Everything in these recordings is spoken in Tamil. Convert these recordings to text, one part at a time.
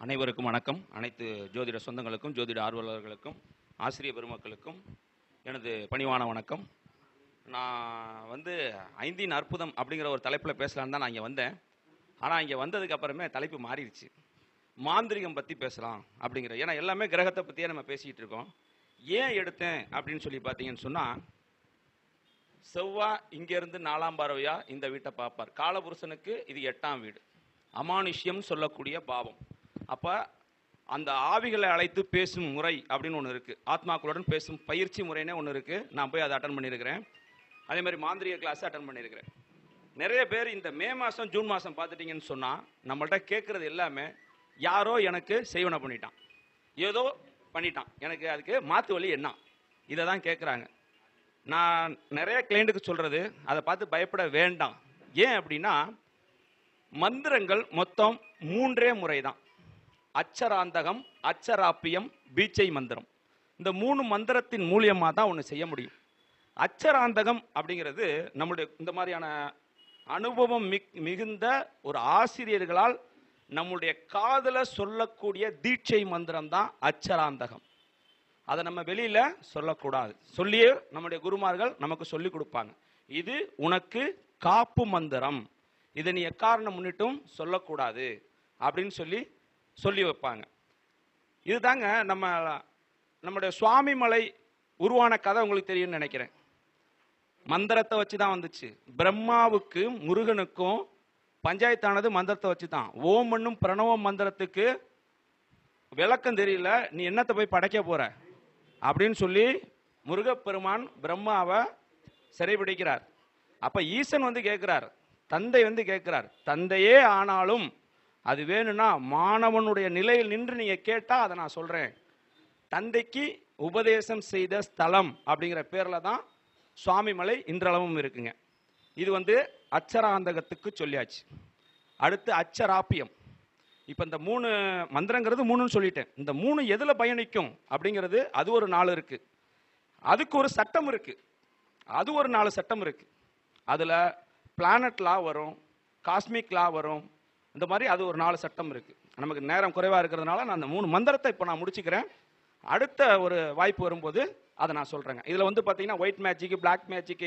அனைவருக்கும் வணக்கம். அனைத்து ஜோதிட சொந்தங்களுக்கும், ஜோதிட ஆர்வலர்களுக்கும், ஆசிரிய பெருமக்களுக்கும் எனது பணிவான வணக்கம். நான் ஐந்தின் அற்புதம் அப்படிங்கிற ஒரு தலைப்பில் பேசலான்னு தான் நான் இங்கே வந்தேன். ஆனால் இங்கே வந்ததுக்கு அப்புறமே தலைப்பு மாறிடுச்சு. மாந்திரிகம் பற்றி பேசலாம் அப்படிங்கிற, ஏன்னா எல்லாமே கிரகத்தை பற்றியே நம்ம பேசிகிட்டு இருக்கோம். ஏன் எடுத்தேன் அப்படின்னு சொல்லி பார்த்தீங்கன்னு சொன்னால், செவ்வாய் இங்கேருந்து 4ஆம் பார்வையாக இந்த வீட்டை பார்ப்பார். காலபுருஷனுக்கு இது 8ஆம் வீடு, அமானுஷ்யம் சொல்லக்கூடிய பாவம். அப்போ அந்த ஆவிகளை அழைத்து பேசும் முறை அப்படின்னு ஒன்று இருக்குது. ஆத்மாக்களுடன் பேசும் பயிற்சி முறைனே ஒன்று இருக்குது. நான் போய் அதை அட்டன் பண்ணியிருக்கிறேன். அதே மாதிரி மாந்திரிக கிளாஸ் அட்டன் பண்ணியிருக்கிறேன். நிறைய பேர் இந்த மே மாதம் ஜூன் மாதம் பார்த்துட்டிங்கன்னு சொன்னால் நம்மள்ட்ட கேட்குறது எல்லாமே, யாரோ எனக்கு செய்வனை பண்ணிட்டான், ஏதோ பண்ணிட்டான், எனக்கு அதுக்கு மாற்று வழி என்ன, இதை தான் கேட்குறாங்க. நான் நிறைய கிளைண்ட்டுக்கு சொல்கிறது, அதை பார்த்து பயப்பட வேண்டாம். ஏன் அப்படின்னா, மந்திரங்கள் மொத்தம் 3 முறை தான். அச்சராந்தகம், அச்சராப்பியம், பீச்சை மந்திரம். இந்த 3 மந்திரத்தின் மூலியமாக தான் ஒன்று செய்ய முடியும். அச்சராந்தகம் அப்படிங்கிறது நம்முடைய இந்த மாதிரியான அனுபவம் மிகுந்த ஒரு ஆசிரியர்களால் நம்முடைய காதல சொல்லக்கூடிய தீட்சை மந்திரம் தான் அச்சராந்தகம். அதை நம்ம வெளியில சொல்லக்கூடாது. சொல்லியே நம்முடைய குருமார்கள் நமக்கு சொல்லி கொடுப்பாங்க. இது உனக்கு காப்பு மந்திரம், இதை நீ எக்காரணம் முன்னிட்டும் சொல்லக்கூடாது அப்படின்னு சொல்லி வைப்பாங்க. இதுதாங்க நம்முடைய சுவாமி மலை உருவான கதை உங்களுக்கு தெரியும்னு நினைக்கிறேன். மந்திரத்தை வச்சு தான் வந்துச்சு. பிரம்மாவுக்கு முருகனுக்கும் பஞ்சாயத்தானது மந்திரத்தை வச்சு தான். ஓம் என்னும் பிரணவ மந்திரத்துக்கு விளக்கம் தெரியல, நீ என்னத்தை போய் படைக்க போற அப்படின்னு சொல்லி முருகப்பெருமான் பிரம்மாவை சிறைபிடிக்கிறார். அப்ப ஈசன் கேட்கிறார், தந்தை கேட்கிறார், தந்தையே ஆனாலும் அது வேணும்னா மாணவனுடைய நிலையில் நின்று நீங்க கேட்டா அதை நான் சொல்றேன். தந்தைக்கு உபதேசம் செய்த ஸ்தலம் அப்படிங்கிற பேர்ல தான் சுவாமிமலை இன்றளவும் இருக்குங்க. இது அச்சராந்தகத்துக்கு சொல்லியாச்சு. அடுத்து அச்சராப்பியம். இப்ப இந்த 3 மந்திரங்கிறது 3ன்னு சொல்லிட்டேன். இந்த 3 எதுல பயணிக்கும் அப்படிங்கிறது அது ஒரு 4 இருக்கு. அதுக்கு ஒரு சட்டம் இருக்கு. அது ஒரு 4 சட்டம் இருக்கு. அதுல பிளானட் லா வரும், காஸ்மிக் லா வரும். இந்த மாதிரி அது ஒரு 4 சட்டம் இருக்கு. நமக்கு நேரம் குறைவா இருக்கிறதுனால நான் அந்த 3 மந்திரத்தை இப்போ நான் முடிச்சுக்கிறேன். அடுத்த ஒரு வாய்ப்பு வரும்போது அதை நான் சொல்றேங்க. இதுல பார்த்தீங்கன்னா white magic, black magic,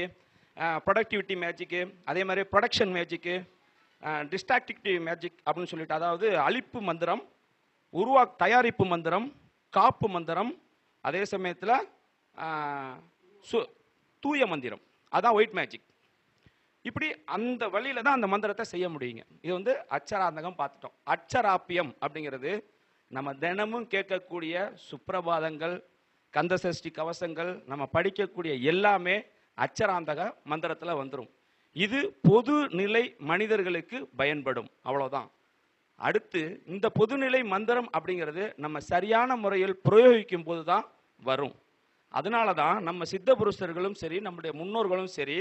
productivity magic, அதே மாதிரி ப்ரொடக்ஷன் மேஜிக், டிஸ்ட்ராக்டிவ் மேஜிக் அப்படின்னு சொல்லிட்டு, அதாவது அழிப்பு மந்திரம், தயாரிப்பு மந்திரம், காப்பு மந்திரம், அதே சமயத்தில் தூய மந்திரம், அதான் ஒயிட் மேஜிக். இப்படி அந்த வழியில தான் அந்த மந்திரத்தை செய்ய முடியுங்க. இது அச்சராந்தகம் பார்த்துட்டோம். அச்சராப்பியம் அப்படிங்கிறது நம்ம தினமும் கேட்கக்கூடிய சுப்பிரபாதங்கள், கந்தசஷ்டி கவசங்கள், நம்ம படிக்கக்கூடிய எல்லாமே அச்சராந்தக மந்திரத்தில் வந்துடும். இது பொதுநிலை மனிதர்களுக்கு பயன்படும், அவ்வளவுதான். அடுத்து இந்த பொதுநிலை மந்திரம் அப்படிங்கிறது நம்ம சரியான முறையில் பிரயோகிக்கும் போது தான் வரும். அதனால தான் நம்ம சித்த புருஷர்களும் சரி, நம்முடைய முன்னோர்களும் சரி,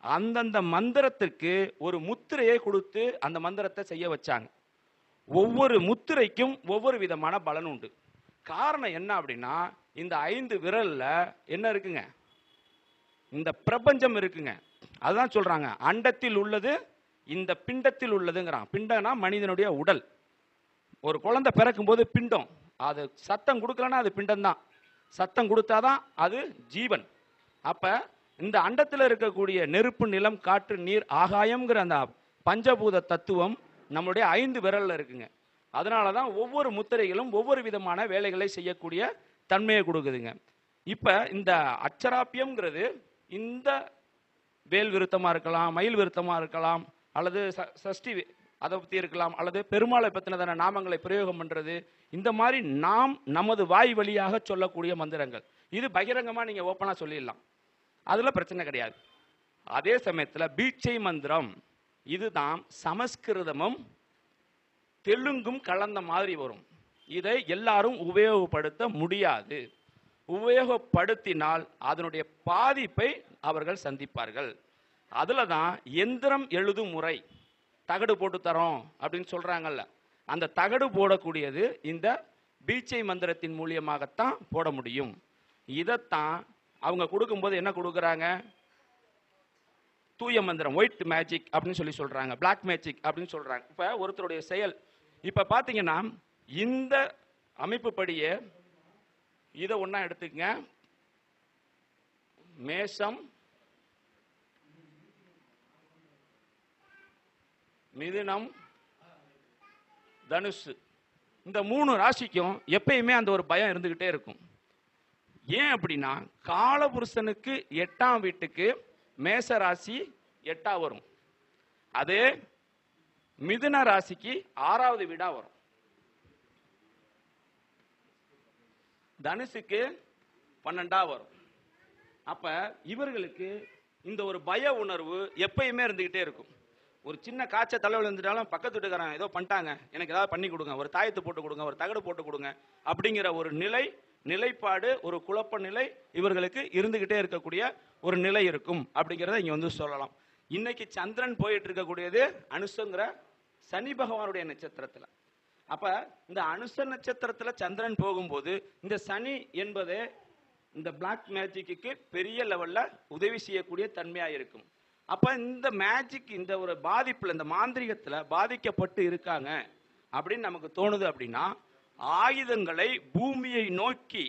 அந்தந்த மந்திரத்திற்கு ஒரு முத்திரையை கொடுத்து அந்த மந்திரத்தை செய்ய வச்சாங்க. ஒவ்வொரு முத்திரைக்கும் ஒவ்வொரு விதமான பலன் உண்டு. காரணம் என்ன அப்படின்னா, இந்த 5 விரல்ல என்ன இருக்குங்க, இந்த பிரபஞ்சம் இருக்குங்க. அதுதான் சொல்றாங்க, அண்டத்தில் உள்ளது இந்த பிண்டத்தில் உள்ளதுங்கிறான். பிண்டம்னா மனிதனுடைய உடல். ஒரு குழந்தை பிறக்கும் போது பிண்டம், அது சத்தம் கொடுக்கலன்னா அது பிண்டம் தான், சத்தம் கொடுத்தாதான் அது ஜீவன். அப்ப இந்த அண்டத்தில் இருக்கக்கூடிய நெருப்பு, நிலம், காற்று, நீர், ஆகாயம்ங்கிற அந்த பஞ்சபூத தத்துவம் நம்மளுடைய 5 விரல்ல இருக்குங்க. அதனாலதான் ஒவ்வொரு முத்திரைகளும் ஒவ்வொரு விதமான வேலைகளை செய்யக்கூடிய தன்மையை கொடுக்குதுங்க. இப்ப இந்த அச்சராப்பியம்ங்கிறது இந்த வேல் விருத்தமா இருக்கலாம், மயில் விருத்தமா இருக்கலாம், அல்லது சஷ்டி அதை பத்தி இருக்கலாம், அல்லது பெருமாளை பத்தினதான நாமங்களை பிரயோகம் பண்றது, இந்த மாதிரி நாம் நமது வாய் வழியாக சொல்லக்கூடிய மந்திரங்கள். இது பகிரங்கமா நீங்க ஓப்பனா சொல்லிடலாம், அதுல பிரச்சனை கிடையாது. அதே சமயத்துல பீச்சை மந்திரம், இதுதான் சமஸ்கிருதமும் தெலுங்கும் கலந்த மாதிரி வரும். இதை எல்லாரும் உபயோகப்படுத்த முடியாது. உபயோகப்படுத்தினால் அதனுடைய பாதிப்பை அவர்கள் சந்திப்பார்கள். அதுல தான் எந்திரம் எழுதும் முறை, தகடு போட்டு தரோம் அப்படின்னு சொல்றாங்கல்ல, அந்த தகடு போடக்கூடியது இந்த பீச்சை மந்திரத்தின் மூலியமாகத்தான் போட முடியும். இதைத்தான் அவங்க கொடுக்கும்போது என்ன கொடுக்குறாங்க, தூய மந்திரம், ஒயிட் மேஜிக் அப்படின்னு சொல்றாங்க, பிளாக் மேஜிக் அப்படின்னு சொல்றாங்க. இப்ப ஒருத்தருடைய செயல், இப்ப பாத்தீங்கன்னா இந்த அமைப்பு படியே இதை ஒண்ணா எடுத்துக்கங்க. மேஷம், மிதுனம், தனுசு, இந்த 3 ராசிக்கும் எப்பயுமே அந்த ஒரு பயம் இருந்துகிட்டே இருக்கும். ஏன் அப்படின்னா காலபுருஷனுக்கு 8ஆம் வீட்டுக்கு மேச ராசி 8ஆ வரும். அதே மிதுன ராசிக்கு 6வது வீடா வரும். தனுசுக்கு 12ஆ வரும். அப்ப இவர்களுக்கு இந்த ஒரு பய உணர்வு எப்பயுமே இருந்துகிட்டே இருக்கும். ஒரு சின்ன காய்ச்ச தலைவலி வந்துட்டாலும் பக்கத்து வீட்டுக்காரன் ஏதோ பண்ணிட்டாங்க, எனக்கு ஏதாவது பண்ணி கொடுங்க, ஒரு தாயத்து போட்டு கொடுங்க, ஒரு தகடு போட்டு கொடுங்க அப்படிங்கிற ஒரு நிலைப்பாடு, ஒரு குழப்ப நிலை இவர்களுக்கு இருந்துகிட்டே இருக்கக்கூடிய ஒரு நிலை இருக்கும் அப்படிங்கிறத இங்க வந்து சொல்லலாம். இன்னைக்கு சந்திரன் போயிட்டு இருக்கக்கூடியது அனுசங்கிற சனி பகவானுடைய நட்சத்திரத்துல. அப்ப இந்த அனுச நட்சத்திரத்துல சந்திரன் போகும்போது இந்த சனி என்பது இந்த பிளாக் மேஜிக்கு பெரிய லெவல்ல உதவி செய்யக்கூடிய தன்மையா இருக்கும். அப்ப இந்த மேஜிக், இந்த ஒரு பாதிப்புல, இந்த மாந்திரிகத்துல பாதிக்கப்பட்டு இருக்காங்க அப்படின்னு நமக்கு தோணுது அப்படின்னா, ஆயுதங்களை பூமியை நோக்கி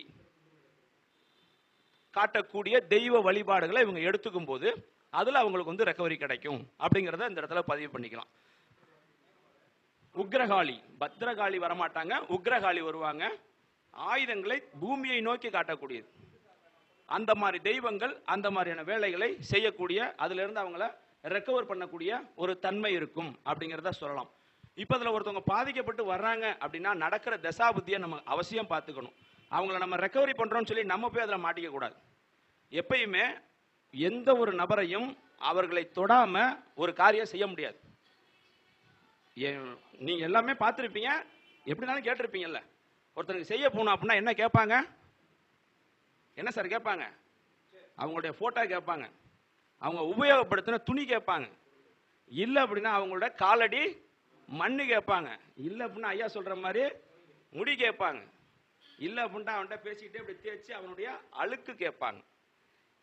காட்டக்கூடிய தெய்வ வழிபாடுகளை இவங்க எடுத்துக்கும் போது அதுல அவங்களுக்கு வந்து ரெக்கவரி கிடைக்கும் அப்படிங்கறத இந்த இடத்துல பதிவு பண்ணிக்கலாம். உக்ரகாளி, பத்ரகாளி வரமாட்டாங்க, உக்ரகாளி வருவாங்க. ஆயுதங்களை பூமியை நோக்கி காட்டக்கூடியது. அந்த மாதிரி தெய்வங்கள் அந்த மாதிரியான வேலைகளை செய்யக்கூடிய, அதுல இருந்து அவங்கள ரெக்கவர் பண்ணக்கூடிய ஒரு தன்மை இருக்கும் அப்படிங்கிறத சொல்லலாம். இப்ப இதுல ஒருத்தவங்க பாதிக்கப்பட்டு வர்றாங்க அப்படின்னா நடக்கிற தசாபுத்தியை நம்ம அவசியம் பார்த்துக்கணும். அவங்கள நம்ம ரெக்கவரி பண்றோம்னு சொல்லி நம்ம போய் அதில் மாட்டிக்க கூடாது. எப்பயுமே எந்த ஒரு நபரையும் அவர்களை தொடாம ஒரு காரியம் செய்ய முடியாது. நீங்க எல்லாமே பார்த்துருப்பீங்க, எப்படினாலும் கேட்டிருப்பீங்கல்ல. ஒருத்தருக்கு செய்ய போனோம் அப்படின்னா என்ன கேட்பாங்க? என்ன சார் கேட்பாங்க? அவங்களுடைய போட்டோ கேட்பாங்க, அவங்க உபயோகப்படுத்தின துணி கேட்பாங்க, இல்லை அப்படின்னா அவங்களோட காலடி மண்ணு கேட்பாங்க, இல்லை அப்படின்னா ஐயா சொல்ற மாதிரி முடி கேட்பாங்க, இல்லை அப்படின்னா அவன்கிட்ட பேசிக்கிட்டே இப்படி தேய்ச்சி அவனுடைய அழுக்கு கேட்பாங்க.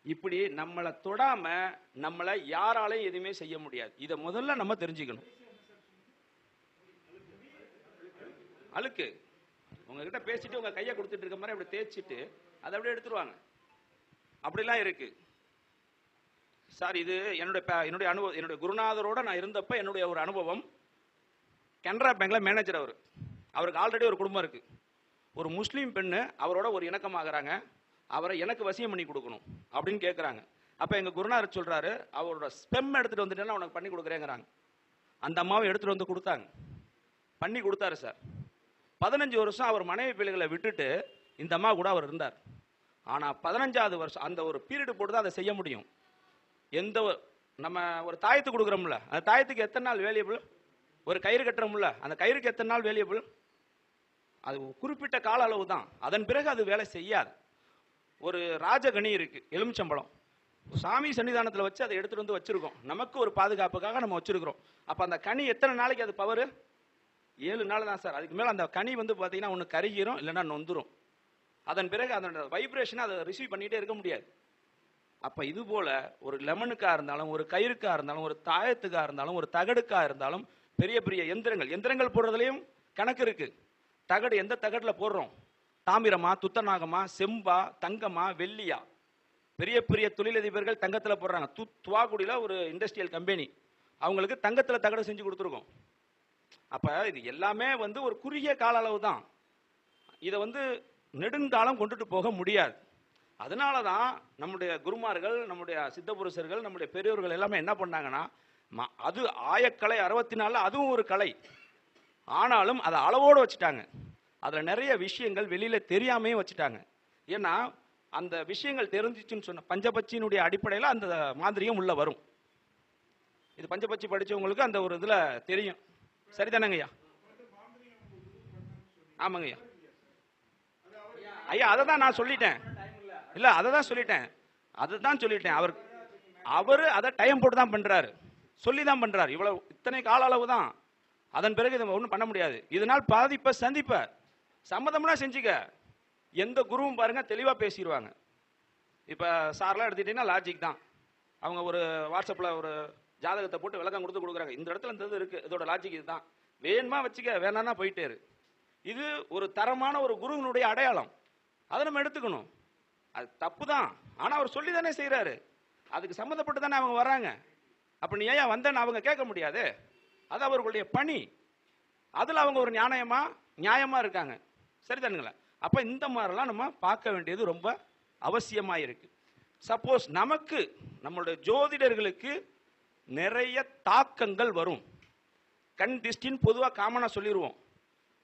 இப்படி நம்மளை தொடாம நம்மளை யாராலையும் எதுவுமே செய்ய முடியாது. இதை முதல்ல நம்ம தெரிஞ்சுக்கணும். அழுக்கு உங்ககிட்ட பேசிட்டு உங்க கையை கொடுத்துட்டு இருக்க மாதிரி அப்படி தேய்ச்சிட்டு அதை அப்படியே எடுத்துருவாங்க. அப்படிலாம் இருக்கு சார். இது என்னுடைய அனுபவம். என்னுடைய குருநாதரோட நான் இருந்தப்ப என்னுடைய ஒரு அனுபவம். கனரா பேங்க்ல மேனேஜர் அவருக்கு ஆல்ரெடி ஒரு குடும்பம் இருக்கு. ஒரு முஸ்லீம் பெண்ணு அவரோட ஒரு இணக்கமாகறாங்க, அவரை எனக்கு வசியம் பண்ணி கொடுக்கணும் அப்படின்னு கேட்குறாங்க. அப்போ எங்கள் குருநாதர் சொல்கிறாரு, அவரோட ஸ்பெம் எடுத்துகிட்டு வந்துட்டேன்னா உனக்கு பண்ணி கொடுக்குறேங்கிறாங்க. அந்த அம்மாவை எடுத்துகிட்டு வந்து கொடுத்தாங்க, பண்ணி கொடுத்தாரு சார். 15 வருஷம் அவர் மனைவி பிள்ளைகளை விட்டுட்டு இந்த அம்மா கூட அவர் இருந்தார். ஆனால் 15வது வருஷம் அந்த ஒரு பீரியடு போட்டு தான் அதை செய்ய முடியும். எந்த நம்ம ஒரு தாயத்து கொடுக்குறோம்ல, அந்த தாயத்துக்கு எத்தனை நாள் வேலியபிள்? ஒரு கயிறு கட்டுறோம்ல, அந்த கயிறுக்கு எத்தனை நாள் வேலியபிள்? அது குறிப்பிட்ட கால அளவு தான், அதன் பிறகு அது வேலை செய்யாது. ஒரு ராஜகனி இருக்கு, எலுமிச்சம்பழம், சாமி சன்னிதானத்தில் வச்சு அதை எடுத்துட்டு வந்து வச்சிருக்கோம், நமக்கு ஒரு பாதுகாப்புக்காக நம்ம வச்சிருக்கிறோம். அப்போ அந்த கனி எத்தனை நாளைக்கு அது பவர்? 7 நாள் தான் சார். அதுக்கு மேலே அந்த கனி வந்து பார்த்தீங்கன்னா ஒன்று கருகிரும், இல்லைன்னா நொந்துரும். அதன் பிறகு அதோட வைப்ரேஷனை அதை ரிசீவ் பண்ணிகிட்டே இருக்க முடியாது. அப்போ இது போல ஒரு லெமனுக்காக இருந்தாலும், ஒரு கயிறுக்காக இருந்தாலும், ஒரு தாயத்துக்காக இருந்தாலும், ஒரு தகடுக்காக இருந்தாலும், பெரிய பெரிய எந்திரங்கள் போடுறதுலையும் கணக்கு இருக்கு. தகடு எந்த தகடில் போடுறோம்? தாமிரமா, துத்தநாகமா, செம்பா, தங்கமா, வெள்ளியா? பெரிய பெரிய தொழிலதிபர்கள் தங்கத்தில் போடுறாங்க. துவாக்குடியில் ஒரு இண்டஸ்ட்ரியல் கம்பெனி, அவங்களுக்கு தங்கத்தில் தகடு செஞ்சு கொடுத்துருக்கோம். அப்போ இது எல்லாமே வந்து ஒரு குறுகிய கால அளவு தான். இதை வந்து நெடுங்காலம் கொண்டுட்டு போக முடியாது. அதனால தான் நம்முடைய குருமார்கள், நம்முடைய சித்தபுருஷர்கள், நம்முடைய பெரியவர்கள் எல்லாமே என்ன பண்ணாங்கன்னா, அது ஆயக்கலை 64, அதுவும் ஒரு கலை. ஆனாலும் அதை அளவோடு வச்சுட்டாங்க. அதில் நிறைய விஷயங்கள் வெளியில் தெரியாமையும் வச்சுட்டாங்க. ஏன்னா அந்த விஷயங்கள் தெரிஞ்சிச்சுன்னு சொன்ன பஞ்சபட்சியினுடைய அடிப்படையில் அந்த மாந்திரியம் உள்ள வரும். இது பஞ்சபட்சி படித்தவங்களுக்கு அந்த ஒரு இதில் தெரியும். சரிதானங்கய்யா? ஆமாங்கய்யா. ஐயா அதை தான் நான் சொல்லிட்டேன். இல்லை அதை தான் சொல்லிட்டேன். அவர் அதை டைம் போட்டு தான் பண்ணுறாரு, சொல்லி தான் பண்ணுறாரு. இத்தனை கால அளவு தான். அதன் பிறகு இதை ஒன்றும் பண்ண முடியாது. இதனால் பாதிப்பை சந்திப்ப சம்மதம்னா செஞ்சுக்க. எந்த குருவும் பாருங்க தெளிவாக பேசிடுவாங்க. இப்போ சார்லாம் எடுத்துக்கிட்டீங்கன்னா லாஜிக் தான். அவங்க ஒரு வாட்ஸ்அப்பில் ஒரு ஜாதகத்தை போட்டு விளக்கம் கொடுக்குறாங்க. இந்த இடத்துல இந்த இது இருக்குது, இதோட லாஜிக் இதுதான், வேணுமா வச்சுக்க, வேணான்னா போயிட்டே இரு. இது ஒரு தரமான ஒரு குருவினுடைய அடையாளம். அதை நம்ம எடுத்துக்கணும். அது தப்பு தான், ஆனால் அவர் சொல்லி தானே செய்கிறாரு. அதுக்கு சம்மந்தப்பட்டு தானே அவங்க வராங்க. அப்போ நீ ஏன் வந்தேன்னு அவங்க கேட்க முடியாது. அது அவர்களுடைய பணி. அதில் அவங்க ஒரு நியாயமாக இருக்காங்க. சரிதானுங்களா? அப்போ இந்த மாதிரிலாம் நம்ம பார்க்க வேண்டியது ரொம்ப அவசியமாக இருக்கு. சப்போஸ் நமக்கு நம்மளுடைய ஜோதிடர்களுக்கு நிறைய தாக்கங்கள் வரும். கண் திஷ்டின்னு பொதுவாக காமனாக சொல்லிடுவோம்.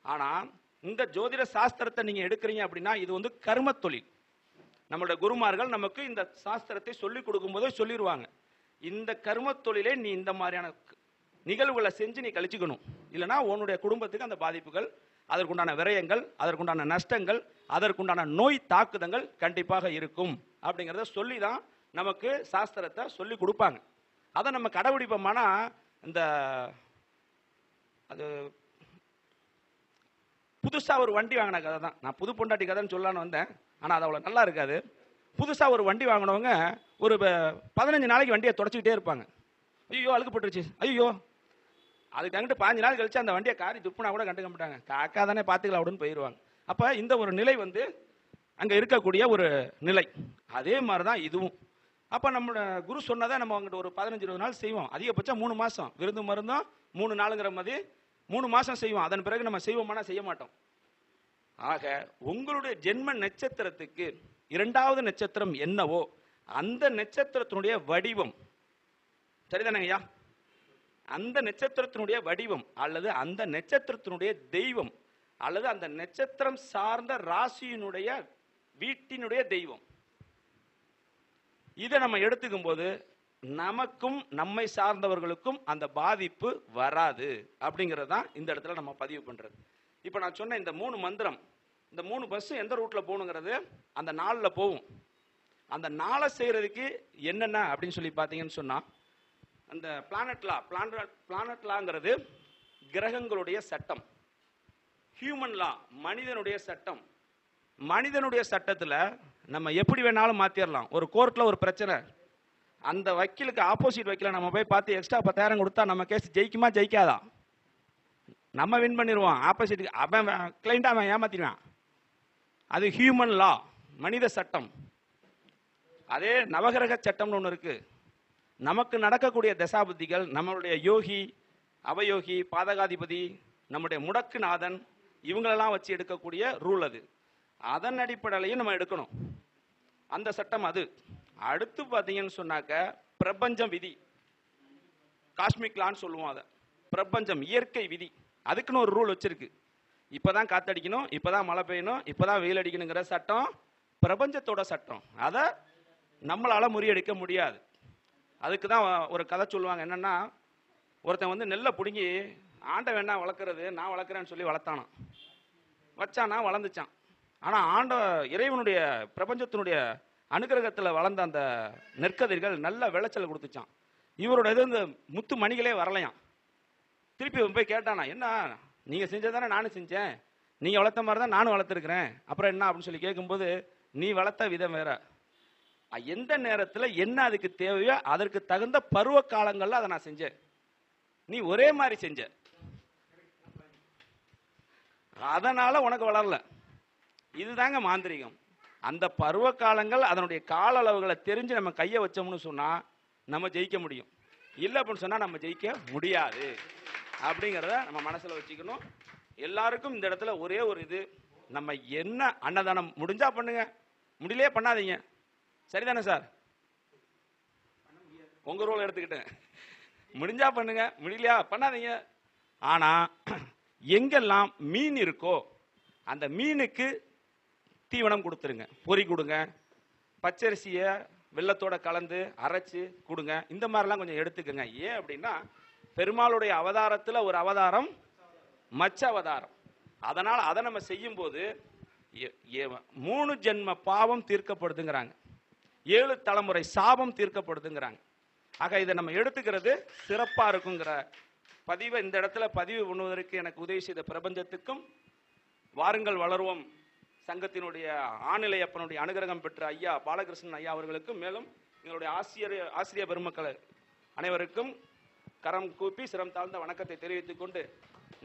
ஆனால் இந்த ஜோதிட சாஸ்திரத்தை நீங்கள் எடுக்கிறீங்க அப்படின்னா இது வந்து கர்ம தொழில். நம்மளுடைய குருமார்கள் நமக்கு இந்த சாஸ்திரத்தை சொல்லிக் கொடுக்கும் போதே சொல்லிடுவாங்க, இந்த கர்ம தொழிலே நீ இந்த மாதிரியான நிகழ்வுகளை செஞ்சு நீ கழிச்சுக்கணும், இல்லைனா உன்னுடைய குடும்பத்துக்கு அந்த பாதிப்புகள், அதற்குண்டான விரயங்கள், அதற்குண்டான நஷ்டங்கள், அதற்குண்டான நோய் தாக்குதங்கள் கண்டிப்பாக இருக்கும் அப்படிங்கிறத சொல்லி தான் நமக்கு சாஸ்திரத்தை சொல்லி கொடுப்பாங்க. அதை நம்ம கடைபிடிப்போம்னா இந்த அது புதுசாக ஒரு வண்டி வாங்கின கதை தான். நான் புது பொண்டாட்டி கதைன்னு சொல்லலான்னு வந்தேன், ஆனால் அது அவ்வளோ நல்லா இருக்காது. புதுசாக ஒரு வண்டி வாங்கினவங்க ஒரு 15 நாளைக்கு வண்டியை தொடச்சிக்கிட்டே இருப்பாங்க. ஐயோ அழுக்கப்பட்டுருச்சு, ஐயோ. அதுக்கு அங்கிட்டு 15 நாள் கழிச்சு அந்த வண்டியை காரி துப்புனா கூட கண்டுக்க மாட்டாங்க. காக்கா தானே பார்த்துக்கலாம் அப்படின்னு போயிடுவாங்க. அப்போ இந்த ஒரு நிலை வந்து அங்கே இருக்கக்கூடிய ஒரு நிலை. அதே மாதிரி தான் இதுவும். அப்போ நம்மளோட குரு சொன்னதை நம்ம அங்கிட்ட ஒரு 15-20 நாள் செய்வோம். அதிகபட்சம் 3 மாதம். விருந்து மருந்தும் 3 நாளுங்கிற மாதிரி 3 மாதம் செய்வோம். அதன் பிறகு நம்ம செய்வோமானா செய்ய மாட்டோம். ஆக உங்களுடைய ஜென்ம நட்சத்திரத்துக்கு 2வது நட்சத்திரம் என்னவோ அந்த நட்சத்திரத்தினுடைய வடிவம், சரிதானே ஐயா? அந்த நட்சத்திரத்தினுடைய வடிவம் அல்லது அந்த நட்சத்திரத்தினுடைய தெய்வம் அல்லது அந்த நட்சத்திரம் சார்ந்த ராசியினுடைய வீட்டினுடைய தெய்வம், இதை நம்ம எடுத்துக்கும் போது நமக்கும் நம்மை சார்ந்தவர்களுக்கும் அந்த பாதிப்பு வராது அப்படிங்கிறது தான் இந்த இடத்துல நம்ம பதிவு பண்றது. இப்போ நான் சொன்ன இந்த 3 மந்திரம், இந்த 3 பஸ் எந்த ரூட்ல போகணுங்கிறது அந்த நாளில் போகும். அந்த நாளை செய்யறதுக்கு என்னென்ன அப்படின்னு சொல்லி பார்த்தீங்கன்னு சொன்னா, அந்த பிளானட் லாங்கிறது கிரகங்களுடைய சட்டம். ஹியூமன் லா மனிதனுடைய சட்டம். மனிதனுடைய சட்டத்தில் நம்ம எப்படி வேணாலும் மாற்றிடலாம். ஒரு கோர்ட்டில் ஒரு பிரச்சனை, அந்த வக்கீலுக்கு ஆப்போசிட் வக்கீலை நம்ம போய் பார்த்து எக்ஸ்ட்ரா 10,000 கொடுத்தா நம்ம கேஸ் ஜெயிக்குமா ஜெயிக்காதா? நம்ம வின் பண்ணிடுவோம். ஆப்போசிட்டுக்கு அவன் கிளைண்ட்டாக அவன் ஏமாத்திடுவான். அது ஹியூமன் லா, மனித சட்டம். அதே நவகிரக சட்டம்னு ஒன்று இருக்கு. நமக்கு நடக்கக்கூடிய தசாபுத்திகள், நம்மளுடைய யோகி, அவயோகி, பாதகாதிபதி, நம்முடைய முடக்குநாதன், இவங்களெல்லாம் வச்சு எடுக்கக்கூடிய ரூல் அது. அதன் அடிப்படையிலையும் நம்ம எடுக்கணும் அந்த சட்டம் அது. அடுத்து பார்த்தீங்கன்னு சொன்னாக்க பிரபஞ்சம் விதி, காஸ்மிக் லான்னு சொல்லுவோம். அதை பிரபஞ்சம் இயற்கை விதி, அதுக்குன்னு ஒரு ரூல் வச்சிருக்கு. இப்போதான் காத்தடிக்கணும், இப்போதான் மழை பெய்யணும், இப்போதான் வெயில் அடிக்கணுங்கிற சட்டம் பிரபஞ்சத்தோட சட்டம். அதை நம்மளால முறியடிக்க முடியாது. அதுக்கு தான் ஒரு கதை சொல்லுவாங்க. என்னன்னா, ஒருத்தன் வந்து நெல்லை பிடுங்கி ஆண்டை வேணா வளர்க்குறது, நான் வளர்க்குறேன்னு சொல்லி வளர்த்தானான். வச்சானா வளர்ந்துச்சான். ஆனால் ஆண்ட இறைவனுடைய பிரபஞ்சத்தினுடைய அனுகிரகத்தில் வளர்ந்த அந்த நெற்கதிர்கள் நல்ல விளைச்சல் கொடுத்துச்சான். இவரோட இது இந்த முத்து மணிகளே வரலையாம். திருப்பி போய் கேட்டானா, என்ன நீங்கள் செஞ்சதானே நானும் செஞ்சேன், நீங்கள் வளர்த்த மாதிரி தான் நானும் வளர்த்துருக்கிறேன், அப்புறம் என்ன அப்படின்னு சொல்லி கேட்கும்போது, நீ வளர்த்த விதம் வேற, எந்த நேரத்தில் என்ன அதுக்கு தேவையோ அதற்கு தகுந்த பருவ காலங்களில் அதை நான் செஞ்சேன், நீ ஒரே மாதிரி செஞ்ச, அதனால உனக்கு வளரல. இதுதாங்க மாந்திரிகம். அந்த பருவ காலங்கள் அதனுடைய கால அளவுகளை தெரிஞ்சு நம்ம கையை வச்சோம்னு சொன்னா நம்ம ஜெயிக்க முடியும். இல்லை அப்படின்னு சொன்னா நம்ம ஜெயிக்க முடியாது அப்படிங்கிறத நம்ம மனசுல வச்சுக்கணும். எல்லாருக்கும் இந்த இடத்துல ஒரே ஒரு இது, நம்ம என்ன அன்னதானம் முடிஞ்சா பண்ணுங்க, முடியலையே பண்ணாதீங்க. சரிதானே சார்? உங்க ரோல் எடுத்துக்கிட்டேன். முடிஞ்சா பண்ணுங்க, முடியலையா பண்ணாதீங்க. ஆனா எங்கெல்லாம் மீன் இருக்கோ அந்த மீனுக்கு தீவனம் கொடுத்துருங்க, பொறி கொடுங்க, பச்சரிசியை வெள்ளத்தோட கலந்து அரைச்சு கொடுங்க. இந்த மாதிரிலாம் கொஞ்சம் எடுத்துக்கங்க. ஏன் அப்படின்னா, பெருமாளுடைய அவதாரத்தில் ஒரு அவதாரம் மச்ச அவதாரம். அதனால் அதை நம்ம செய்யும் போது 3 ஜென்ம பாவம் தீர்க்கப்படுதுங்கிறாங்க, 7 தலைமுறை சாபம் தீர்க்கப்படுதுங்கிறாங்க. ஆக இதை நம்ம எடுத்துக்கிறது சிறப்பா இருக்குங்கிற பதிவை இந்த இடத்துல பதிவு பண்ணுவதற்கு எனக்கு உதவி செய்த பிரபஞ்சத்துக்கும், வாருங்கள் வளருவோம் சங்கத்தினுடைய ஆநிலையப்பனுடைய அனுகிரகம் பெற்ற ஐயா பாலகிருஷ்ணன் ஐயா அவர்களுக்கும், மேலும் எங்களுடைய ஆசிரியர் பெருமக்கள் அனைவருக்கும் கரம் கூப்பி சிரம் தாழ்ந்த வணக்கத்தை தெரிவித்துக் கொண்டு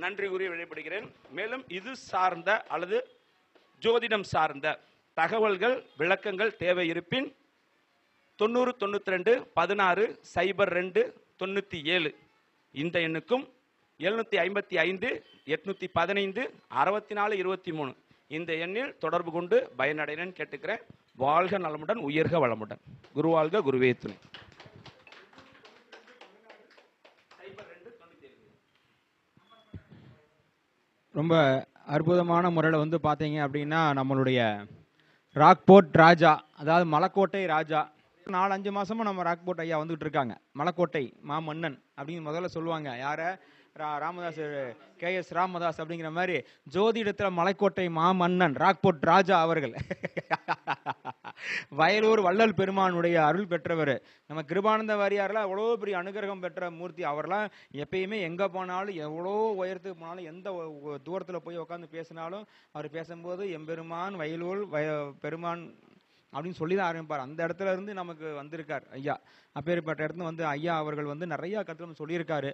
நன்றி கூறி வெளிப்படுகிறேன். மேலும் இது சார்ந்த அல்லது ஜோதிடம் சார்ந்த தகவல்கள் விளக்கங்கள் தேவை இருப்பின் 9092 16 02 97 இந்த எண்ணுக்கும் 755 815 64 23 இந்த எண்ணில் தொடர்பு கொண்டு பயனடைகிறேன் கேட்டுக்கிறேன். வாழ்க நலமுடன், உயர்க வளமுடன். குருவாழ்க, குருவே துணை. ரொம்ப அற்புதமான முறையில் வந்து பார்த்தீங்க அப்படின்னா நம்மளுடைய ராக்போர்ட் ராஜா, அதாவது மலைக்கோட்டை ராஜா, 4-5 மாசமா நம்ம ராக்போர்ட் ஐயா வந்துகிட்டு இருக்காங்க. மலைக்கோட்டை மாமன்னன் அப்படின்னு முதல்ல சொல்லுவாங்க. யாரை? ராமதாஸ், KS ராமதாஸ் அப்படிங்கிற மாதிரி ஜோதிடத்தில் மலைக்கோட்டை மாமன்னன் ராக்போர்ட் ராஜா அவர்கள். வயலூர் வள்ளல் பெருமானுடைய அருள் பெற்றவர். நம்ம கிருபானந்த வாரியாரெலாம் எவ்வளோ பெரிய அனுகிரகம் பெற்ற மூர்த்தி. அவர்லாம் எப்பயுமே எங்கே போனாலும், எவ்வளோ உயரத்துக்கு போனாலும், எந்த தூரத்தில் போய் உட்காந்து பேசினாலும் அவர் பேசும்போது எம்பெருமான் வயலூர் பெருமான் அப்படின்னு சொல்லி தான் ஆரம்பிப்பார். அந்த இடத்துல இருந்து நமக்கு வந்திருக்கார் ஐயா. அப்பேற்பட்ட இடத்துல வந்து ஐயா அவர்கள் வந்து நிறையா கருத்து சொல்லியிருக்காரு.